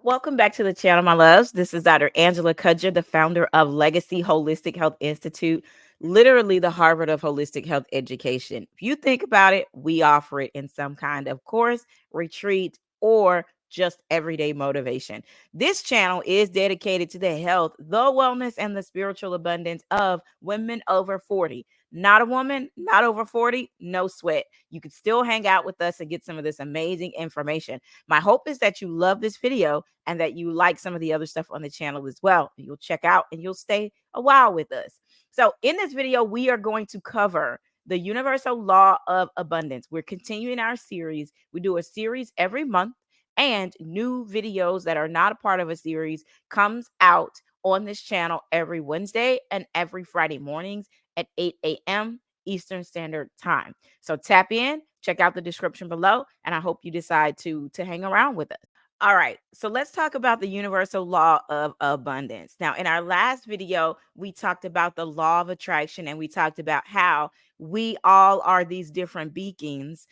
Welcome back to the channel, my loves. This is Dr. Angela Kudger, the founder of Legacy Holistic Health Institute, literally the Harvard of Holistic Health Education. If you think about it, we offer it in some kind of course, retreat, or just everyday motivation. This channel is dedicated to the health, the wellness, and the spiritual abundance of women over 40. Not a woman, not over 40, no sweat. You can still hang out with us and get some of this amazing information. My hope is that you love this video and that you like some of the other stuff on the channel as well. You'll check out and you'll stay a while with us. So in this video, we are going to cover the universal law of abundance. We're continuing our series. We do a series every month, and new videos that are not a part of a series comes out on this channel every Wednesday and every Friday mornings at 8 a.m. Eastern Standard Time. So tap in, check out the description below, and I hope you decide to hang around with us. All right, so let's talk about the universal law of abundance. Now, in our last video, we talked about the law of attraction, and we talked about how we all are these different beacons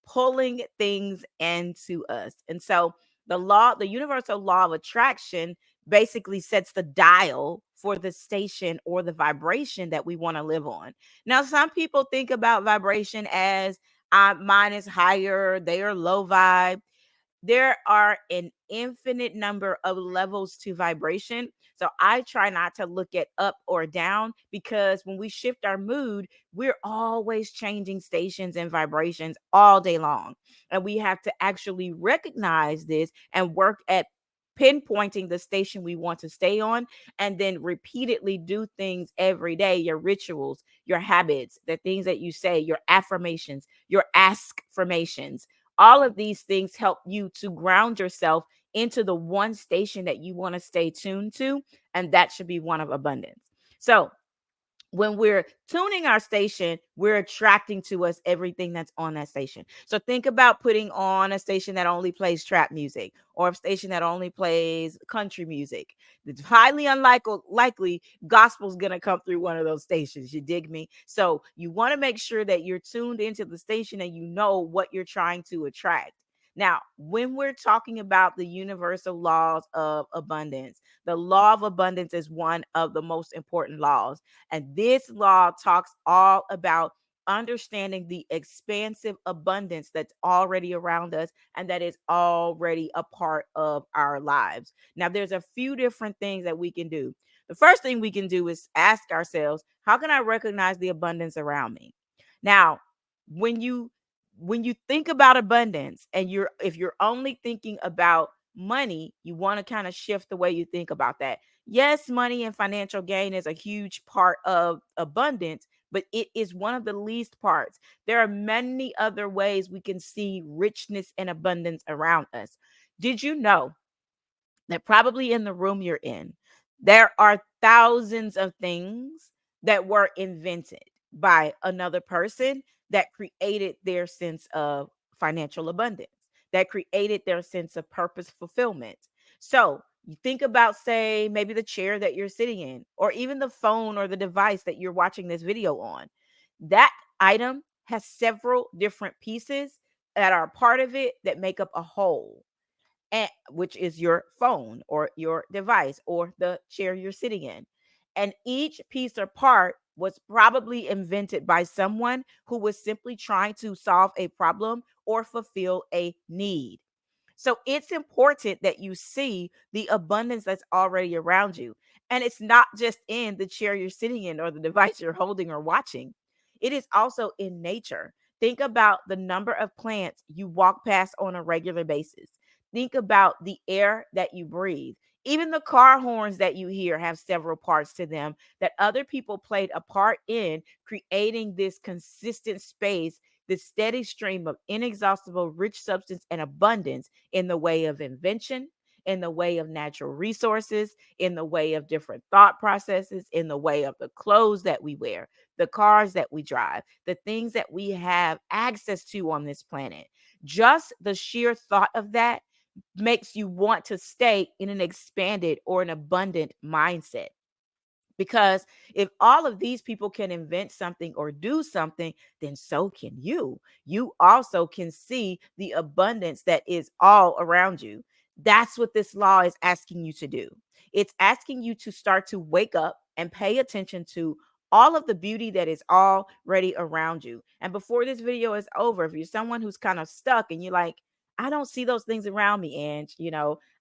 pulling things into us. And so the universal law of attraction basically sets the dial for the station or the vibration that we want to live on. Now, some people think about vibration as mine is higher, they are low vibe. There are an infinite number of levels to vibration. So I try not to look at up or down, because when we shift our mood, we're always changing stations and vibrations all day long. And we have to actually recognize this and work at pinpointing the station we want to stay on, and then repeatedly do things every day, your rituals, your habits, the things that you say, your affirmations, your ask formations. All of these things help you to ground yourself into the one station that you want to stay tuned to, and that should be one of abundance. So when we're tuning our station, we're attracting to us everything that's on that station. So think about putting on a station that only plays trap music, or a station that only plays country music. It's highly unlikely gospel's going to come through one of those stations. You dig me? So you want to make sure that you're tuned into the station and you know what you're trying to attract. Now, when we're talking about the universal laws of abundance, the law of abundance is one of the most important laws. And this law talks all about understanding the expansive abundance that's already around us and that is already a part of our lives. Now, there's a few different things that we can do. The first thing we can do is ask ourselves, how can I recognize the abundance around me? Now, when you think about abundance, and if you're only thinking about money, you want to kind of shift the way you think about that. Yes, money and financial gain is a huge part of abundance, but it is one of the least parts. There are many other ways we can see richness and abundance around us. Did you know that probably in the room you're in, there are thousands of things that were invented by another person that created their sense of financial abundance, that created their sense of purpose fulfillment? So you think about, say, maybe the chair that you're sitting in, or even the phone or the device that you're watching this video on. That item has several different pieces that are part of it that make up a whole, and which is your phone or your device or the chair you're sitting in. And each piece or part was probably invented by someone who was simply trying to solve a problem or fulfill a need. So it's important that you see the abundance that's already around you. And it's not just in the chair you're sitting in or the device you're holding or watching, it is also in nature. Think about the number of plants you walk past on a regular basis. Think about the air that you breathe. Even the car horns that you hear have several parts to them that other people played a part in creating this consistent space, this steady stream of inexhaustible, rich substance and abundance in the way of invention, in the way of natural resources, in the way of different thought processes, in the way of the clothes that we wear, the cars that we drive, the things that we have access to on this planet. Just the sheer thought of that makes you want to stay in an expanded or an abundant mindset. Because if all of these people can invent something or do something, then so can you. You also can see the abundance that is all around you. That's what this law is asking you to do. It's asking you to start to wake up and pay attention to all of the beauty that is already around you. And before this video is over, if you're someone who's kind of stuck and you're like, I don't see those things around me, and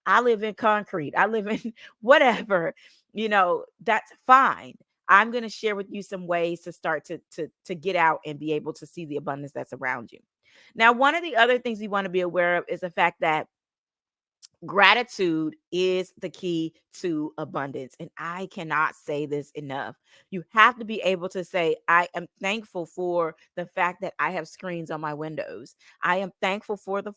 I live in concrete, I live in whatever, that's fine. I'm going to share with you some ways to start to get out and be able to see the abundance that's around you. Now, one of the other things you want to be aware of is the fact that gratitude is the key to abundance. And I cannot say this enough. You have to be able to say, I am thankful for the fact that I have screens on my windows. I am thankful for the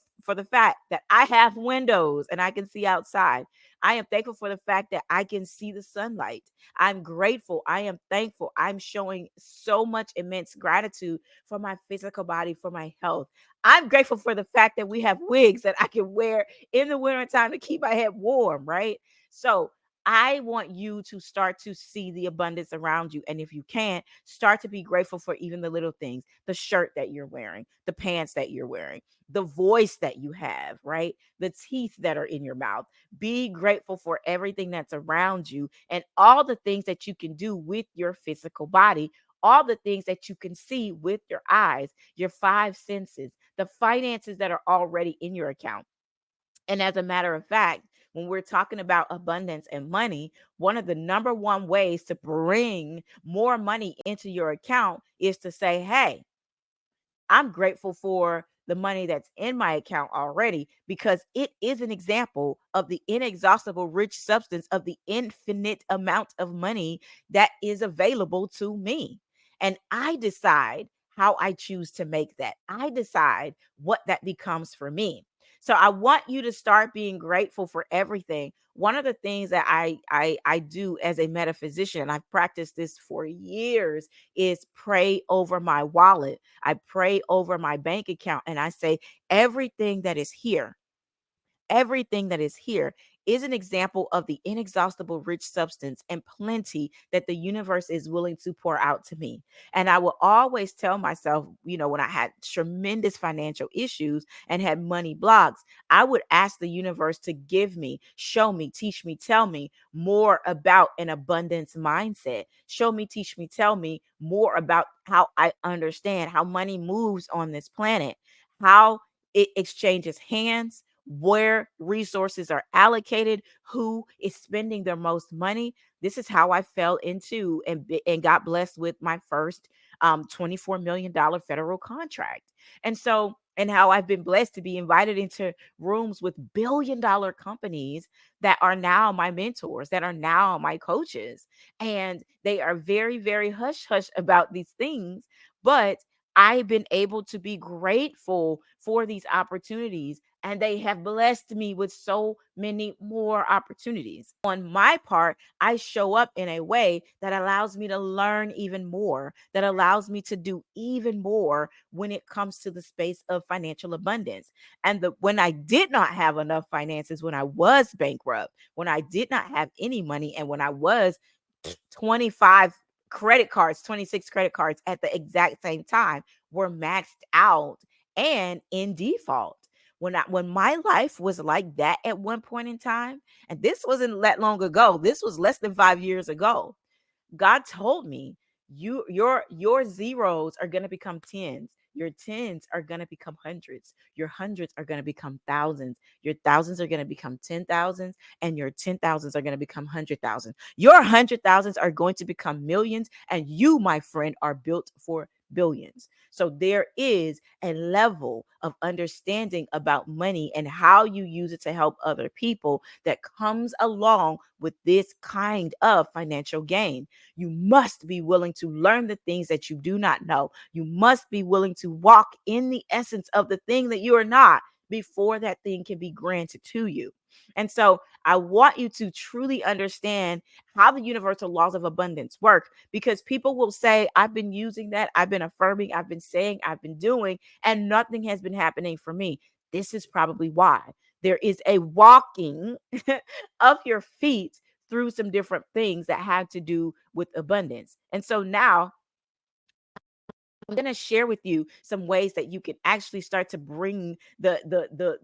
fact that I have windows and I can see outside. I am thankful for the fact that I can see the sunlight. I'm grateful. I am thankful. I'm showing so much immense gratitude for my physical body, for my health. I'm grateful for the fact that we have wigs that I can wear in the winter time to keep my head warm, right? So I want you to start to see the abundance around you. And if you can't, start to be grateful for even the little things, the shirt that you're wearing, the pants that you're wearing, the voice that you have, right? The teeth that are in your mouth. Be grateful for everything that's around you and all the things that you can do with your physical body, all the things that you can see with your eyes, your five senses, the finances that are already in your account. And as a matter of fact, when we're talking about abundance and money, one of the number one ways to bring more money into your account is to say, hey, I'm grateful for the money that's in my account already because it is an example of the inexhaustible rich substance of the infinite amount of money that is available to me. And I decide how I choose to make that. I decide what that becomes for me. So I want you to start being grateful for everything. One of the things that I do as a metaphysician, and I've practiced this for years, is pray over my wallet. I pray over my bank account and I say, everything that is here is an example of the inexhaustible rich substance and plenty that the universe is willing to pour out to me. And I will always tell myself, when I had tremendous financial issues and had money blocks, I would ask the universe to give me, show me, teach me, tell me more about an abundance mindset. Show me, teach me, tell me more about how I understand how money moves on this planet, how it exchanges hands, where resources are allocated, who is spending their most money. This is how I fell into and got blessed with my first $24 million federal contract. And how I've been blessed to be invited into rooms with $1 billion companies that are now my mentors, that are now my coaches. And they are very, very hush hush about these things. But I've been able to be grateful for these opportunities, and they have blessed me with so many more opportunities. On my part, I show up in a way that allows me to learn even more, that allows me to do even more when it comes to the space of financial abundance. And when I did not have enough finances, when I was bankrupt, when I did not have any money, and when I was 25 credit cards, 26 credit cards at the exact same time were maxed out and in default. When my life was like that at one point in time, and this wasn't that long ago, this was less than 5 years ago. God told me, your zeros are going to become tens. Your tens are going to become hundreds. Your hundreds are going to become thousands. Your thousands are going to become 10,000s, and your 10,000s are going to become 100,000. Your 100,000s are going to become millions, and you, my friend, are built for billions. So there is a level of understanding about money and how you use it to help other people that comes along with this kind of financial gain. You must be willing to learn the things that you do not know. You must be willing to walk in the essence of the thing that you are not before that thing can be granted to you. And so I want you to truly understand how the universal laws of abundance work, because people will say, I've been using that, I've been affirming, I've been saying, I've been doing, and nothing has been happening for me. This is probably why. There is a walking of your feet through some different things that have to do with abundance. And so now I'm going to share with you some ways that you can actually start to bring the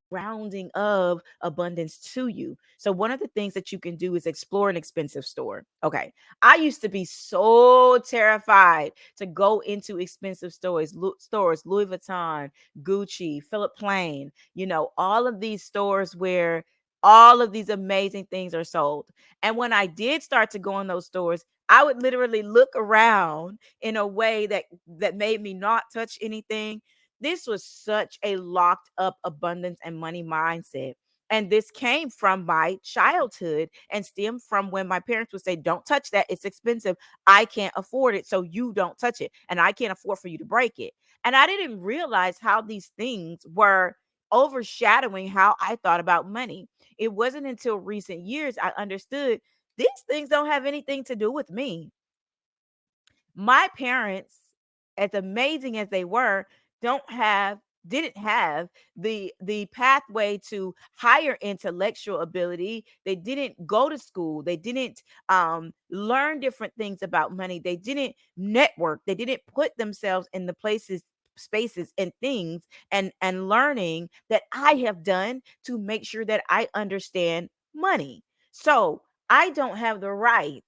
grounding of abundance to you. So one of the things that you can do is explore an expensive store. Okay. I used to be so terrified to go into expensive stores, Louis Vuitton, Gucci, Philip Plain, all of these stores where all of these amazing things are sold. And when I did start to go in those stores, I would literally look around in a way that made me not touch anything. This was such a locked up abundance and money mindset. And this came from my childhood and stemmed from when my parents would say, "Don't touch that. It's expensive. I can't afford it. So you don't touch it. And I can't afford for you to break it." And I didn't realize how these things were overshadowing how I thought about money. It wasn't until recent years I understood these things don't have anything to do with me. My parents, as amazing as they were, don't have didn't have the pathway to higher intellectual ability. They didn't go to school. They didn't learn different things about money. They didn't network. They didn't put themselves in the places, spaces and things and learning that I have done to make sure that I understand money. So I don't have the right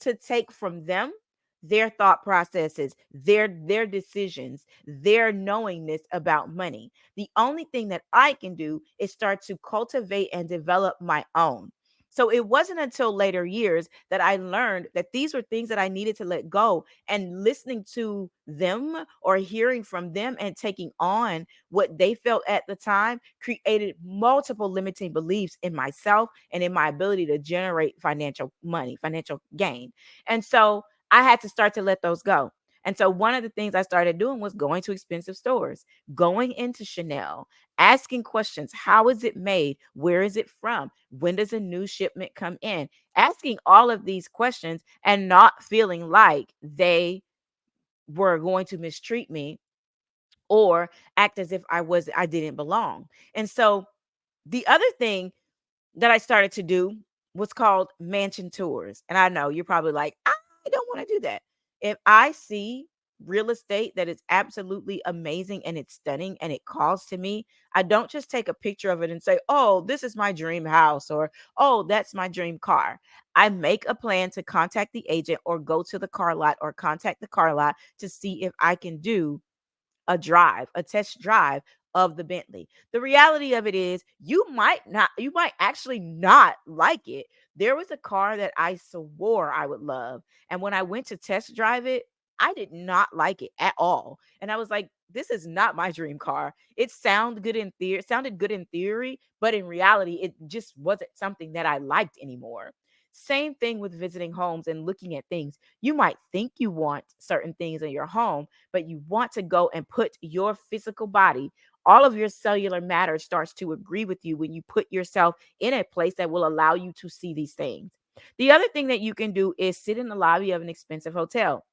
to take from them their thought processes, their decisions, their knowingness about money. The only thing that I can do is start to cultivate and develop my own. So it wasn't until later years that I learned that these were things that I needed to let go, and listening to them or hearing from them and taking on what they felt at the time created multiple limiting beliefs in myself and in my ability to generate financial money, financial gain. And so I had to start to let those go. And so one of the things I started doing was going to expensive stores, going into Chanel, asking questions. How is it made? Where is it from? When does a new shipment come in? Asking all of these questions and not feeling like they were going to mistreat me or act as if I didn't belong. And so the other thing that I started to do was called mansion tours. And I know you're probably like, I don't want to do that. If I see real estate that is absolutely amazing and it's stunning and it calls to me, I don't just take a picture of it and say, "Oh, this is my dream house," or "Oh, that's my dream car." I make a plan to contact the agent or go to the car lot or contact the car lot to see if I can do a test drive of the Bentley. The reality of it is you might actually not like it. There was a car that I swore I would love. And when I went to test drive it, I did not like it at all. And I was like, this is not my dream car. It sounded good in theory, but in reality, it just wasn't something that I liked anymore. Same thing with visiting homes and looking at things. You might think you want certain things in your home, but you want to go and put your physical body, all of your cellular matter starts to agree with you when you put yourself in a place that will allow you to see these things. The other thing that you can do is sit in the lobby of an expensive hotel.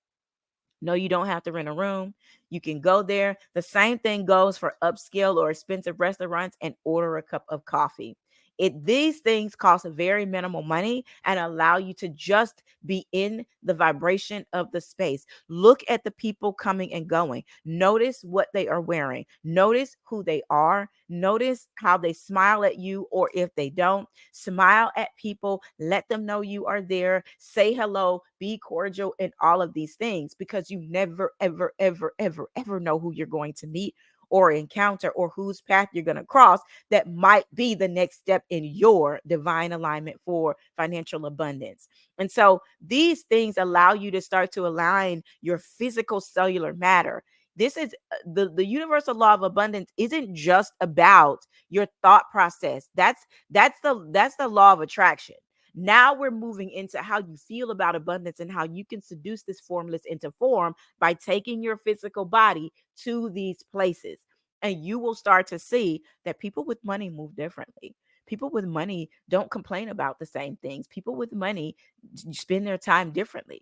No, you don't have to rent a room. You can go there. The same thing goes for upscale or expensive restaurants and order a cup of coffee. These things cost very minimal money and allow you to just be in the vibration of the space. Look at the people coming and going. Notice what they are wearing. Notice who they are. Notice how they smile at you, or if they don't, smile at people. Let them know you are there. Say hello, be cordial, and all of these things, because you never, ever, ever, ever, ever know who you're going to meet or encounter or whose path you're going to cross that might be the next step in your divine alignment for financial abundance. And so these things allow you to start to align your physical cellular matter. This is the universal law of abundance isn't just about your thought process. That's the law of attraction. Now we're moving into how you feel about abundance and how you can seduce this formless into form by taking your physical body to these places. And you will start to see that people with money move differently. People with money don't complain about the same things. People with money spend their time differently.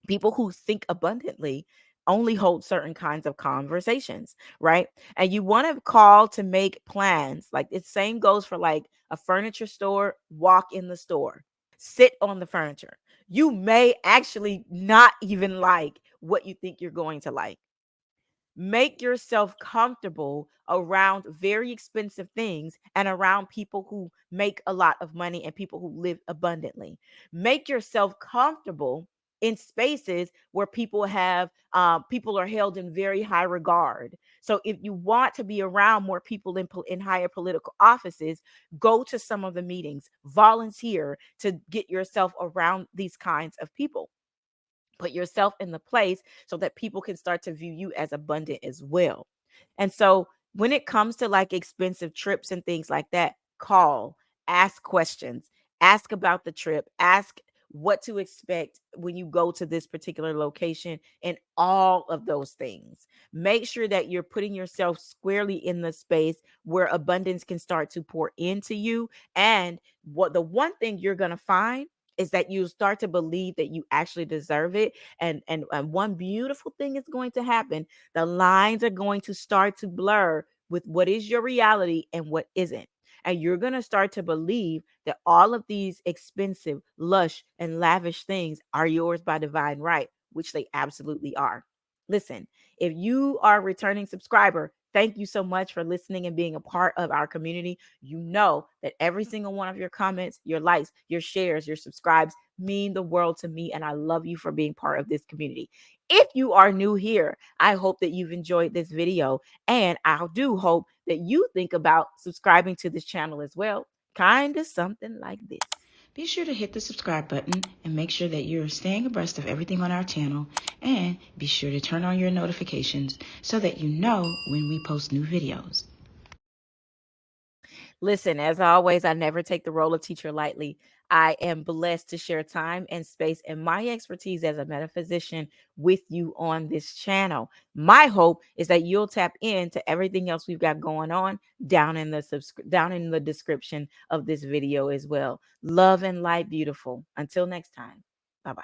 People who think abundantly only hold certain kinds of conversations, right? And you want to call to make plans. Like the same goes for like a furniture store, walk in the store, sit on the furniture. You may actually not even like what you think you're going to like. Make yourself comfortable around very expensive things and around people who make a lot of money and people who live abundantly. Make yourself comfortable in spaces where people are held in very high regard. So if you want to be around more people in higher political offices, go to some of the meetings, volunteer to get yourself around these kinds of people. Put yourself in the place so that people can start to view you as abundant as well. And so when it comes to like expensive trips and things like that, call, ask questions, ask about the trip, ask what to expect when you go to this particular location, and all of those things. Make sure that you're putting yourself squarely in the space where abundance can start to pour into you. And what the one thing you're going to find is that you start to believe that you actually deserve it. And one beautiful thing is going to happen. The lines are going to start to blur with what is your reality and what isn't. And you're going to start to believe that all of these expensive, lush, and lavish things are yours by divine right, which they absolutely are. Listen, if you are a returning subscriber, thank you so much for listening and being a part of our community. You know that every single one of your comments, your likes, your shares, your subscribes mean the world to me. And I love you for being part of this community. If you are new here, I hope that you've enjoyed this video. And I do hope that you think about subscribing to this channel as well. Kind of something like this. Be sure to hit the subscribe button and make sure that you're staying abreast of everything on our channel, and be sure to turn on your notifications so that you know when we post new videos. Listen, as always, I never take the role of teacher lightly. I am blessed to share time and space and my expertise as a metaphysician with you on this channel. My hope is that you'll tap into everything else we've got going on down in the description of this video as well. Love and light, beautiful. Until next time. Bye-bye.